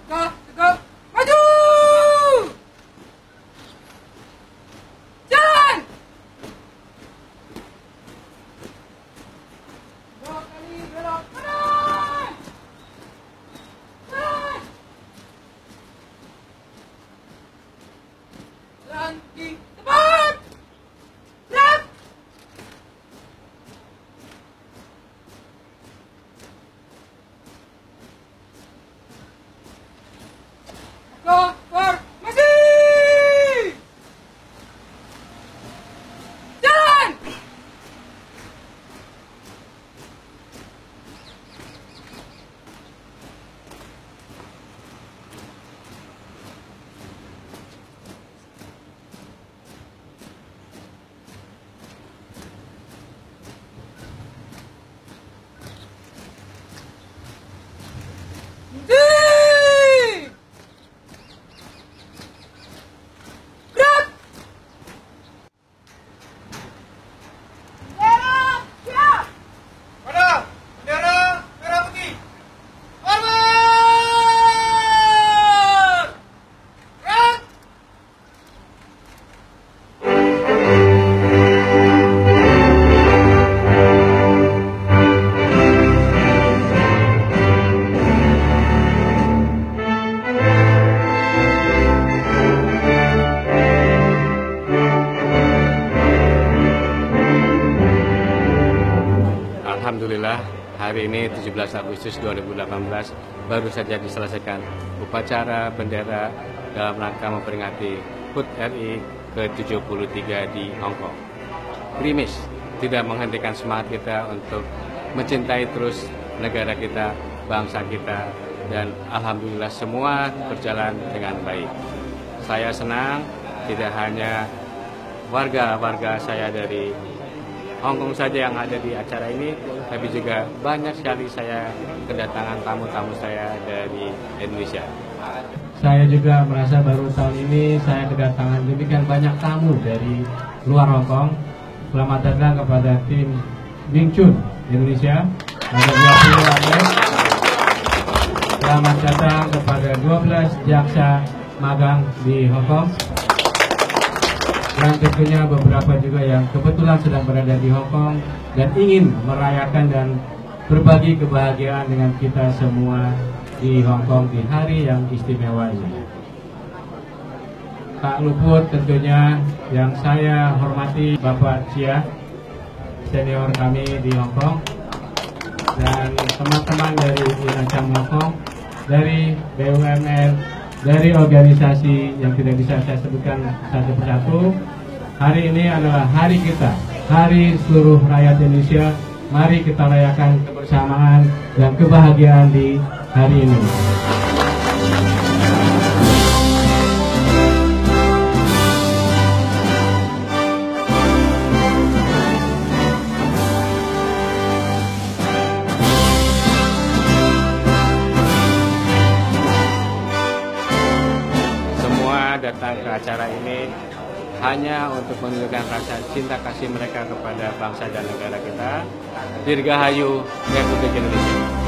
tegak, maju! Jalan! 2 kali belok kanan! Jalan! Jalan di depan! Left! Go for maju! Jalan! Alhamdulillah, hari ini 17 Agustus 2018 baru saja diselesaikan upacara bendera dalam rangka memperingati HUT RI ke-73 di Hong Kong. Gerimis tidak menghentikan semangat kita untuk mencintai terus negara kita, bangsa kita, dan alhamdulillah semua berjalan dengan baik. Saya senang tidak hanya warga-warga saya dari Hong Kong saja yang ada di acara ini, tapi juga banyak sekali saya kedatangan tamu-tamu saya dari Indonesia. Saya juga merasa baru tahun ini saya kedatangan demikian banyak tamu dari luar Hong Kong. Selamat datang kepada tim Wing Chun Indonesia. Ada 20 atlet. Selamat datang kepada 12 jaksa magang di Hong Kong. Dan tentunya beberapa juga yang kebetulan sedang berada di Hong Kong dan ingin merayakan dan berbagi kebahagiaan dengan kita semua di Hong Kong di hari yang istimewa ini. Tak luput tentunya yang saya hormati Bapak Chia, senior kami di Hong Kong, dan teman-teman dari Inacam Hong Kong, dari BUMN, dari organisasi yang tidak bisa saya sebutkan satu persatu. Hari ini adalah hari kita, hari seluruh rakyat Indonesia. Mari kita rayakan kebersamaan dan kebahagiaan di hari ini. Datang ke acara ini hanya untuk menunjukkan rasa cinta kasih mereka kepada bangsa dan negara kita. Dirgahayu Republik Indonesia.